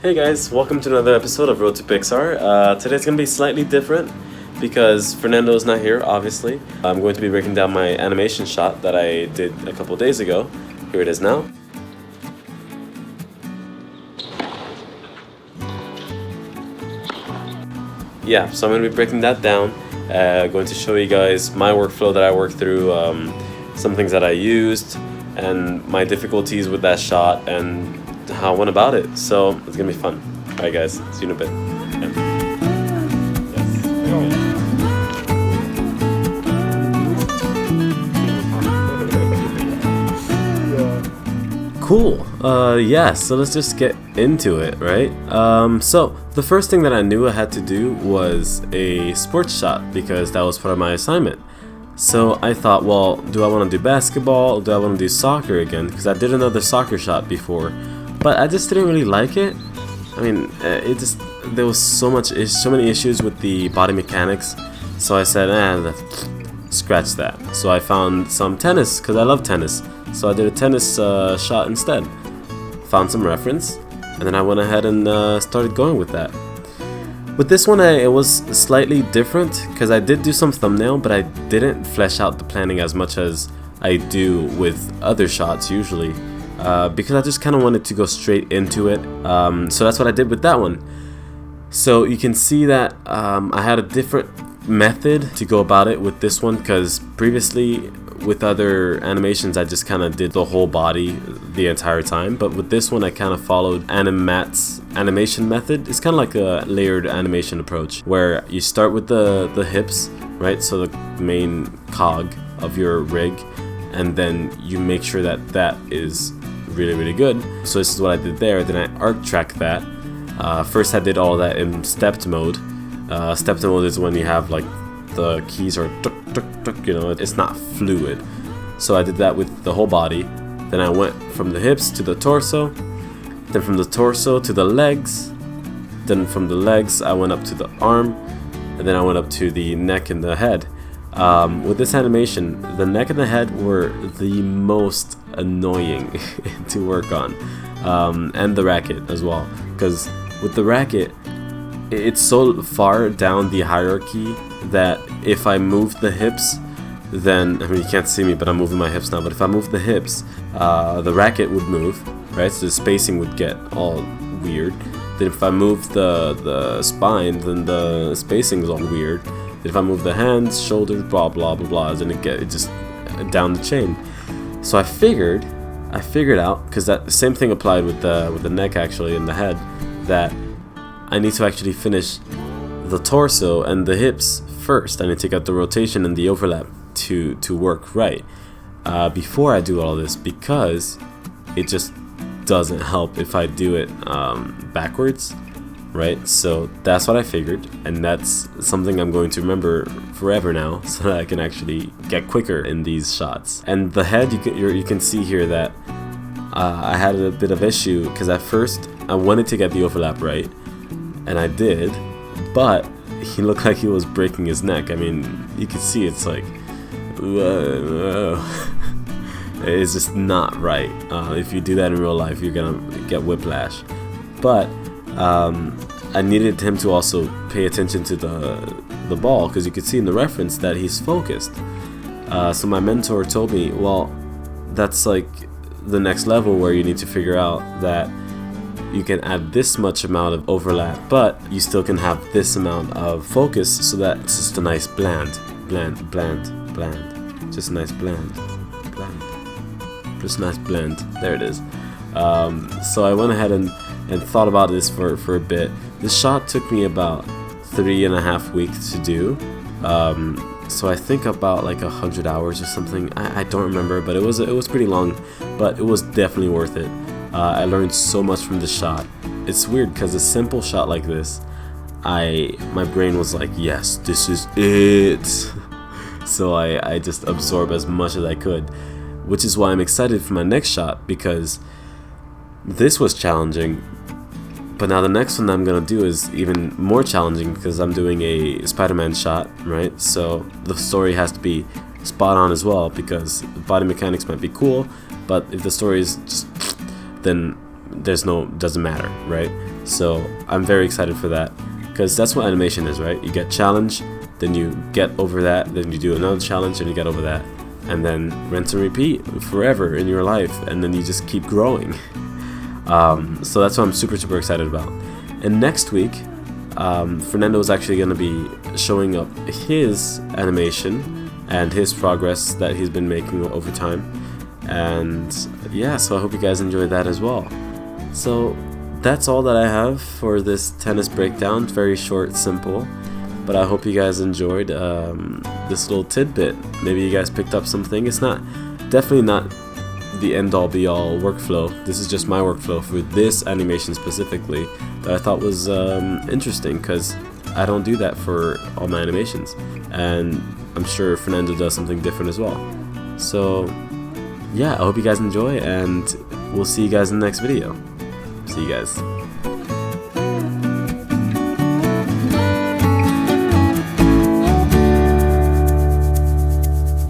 Hey guys, welcome to another episode of Road to Pixar. Today's going to be slightly different because Fernando's not here, obviously. I'm going to be breaking down my animation shot that I did a couple days ago. Here it is now. Yeah, so I'm going to be breaking that down, going to show you guys my workflow that I worked through, some things that I used, and my difficulties with that shot, and how I went about it. So it's gonna be fun. Alright guys, see you in a bit. Cool. Yeah, so let's just get into it, right? So the first thing that I knew I had to do was a sports shot because that was part of my assignment. So I thought, well, do I want to do basketball? Do I want to do soccer again? Because I did another soccer shot before, but I just didn't really like it. I mean, there was so many issues with the body mechanics. So I said, scratch that. So I found some tennis because I love tennis. So I did a tennis shot instead. Found some reference, and then I went ahead and started going with that. With this one, it was slightly different because I did do some thumbnail, but I didn't flesh out the planning as much as I do with other shots usually, because I just kind of wanted to go straight into it. So that's what I did with that one. So you can see that I had a different method to go about it with this one, because previously with other animations I just kind of did the whole body the entire time, but with this one I kind of followed Animat's animation method. It's kind of like a layered animation approach where you start with the hips, right, so the main cog of your rig, and then you make sure that that is really good. So this is what I did there. Then I arc tracked that. First I did all that in stepped mode. Stepped mode is when you have like the keys are tuk, tuk, tuk, you know, it's not fluid. So I did that with the whole body. Then I went from the hips to the torso, then from the torso to the legs, then from the legs I went up to the arm, and then I went up to the neck and the head. With this animation, the neck and the head were the most annoying to work on, and the racket as well, because with the racket it's so far down the hierarchy that if I move the hips, then, I mean, you can't see me, but I'm moving my hips now, but if I move the hips, the racket would move, right, so the spacing would get all weird. Then if I move the spine, then the spacing is all weird. Then if I move the hands, shoulders, blah blah blah blah, then it just down the chain. So I figured out, because that same thing applied with the neck actually and the head, that I need to actually finish the torso and the hips first. I need to take out the rotation and the overlap to work right before I do all this, because it just doesn't help if I do it backwards, right? So that's what I figured, and that's something I'm going to remember forever now, so that I can actually get quicker in these shots. And the head, you can see here that I had a bit of issue, because at first I wanted to get the overlap right, and I did, but he looked like he was breaking his neck. I mean, you can see it's like, it's just not right. If you do that in real life, you're gonna get whiplash. But I needed him to also pay attention to the ball, because you could see in the reference that he's focused. So my mentor told me, well, that's like the next level where you need to figure out that you can add this much amount of overlap, but you still can have this amount of focus, so that it's just a nice blend, just a nice blend, just a nice blend. There it is. So I went ahead and thought about this for a bit. This shot took me about 3.5 weeks to do. So I think about like 100 hours or something. I don't remember, but it was pretty long, but it was definitely worth it. I learned so much from this shot. It's weird because a simple shot like this, my brain was like, yes, this is it. So I just absorb as much as I could, which is why I'm excited for my next shot, because this was challenging, but now the next one I'm gonna do is even more challenging, because I'm doing a Spider-Man shot, right? So the story has to be spot on as well, because body mechanics might be cool, but if the story is just, then doesn't matter, right? So I'm very excited for that, because that's what animation is, right? You get challenged, then you get over that, then you do another challenge and you get over that, and then rinse and repeat forever in your life, and then you just keep growing. So that's what I'm super excited about. And next week, Fernando is actually going to be showing up his animation and his progress that he's been making over time. And yeah, so I hope you guys enjoyed that as well. So that's all that I have for this tennis breakdown. Very short, simple, but I hope you guys enjoyed this little tidbit. Maybe you guys picked up something. It's definitely not the end-all be-all workflow. This is just my workflow for this animation specifically that I thought was interesting, because I don't do that for all my animations, and I'm sure Fernando does something different as well. So yeah, I hope you guys enjoy, and we'll see you guys in the next video. See you guys.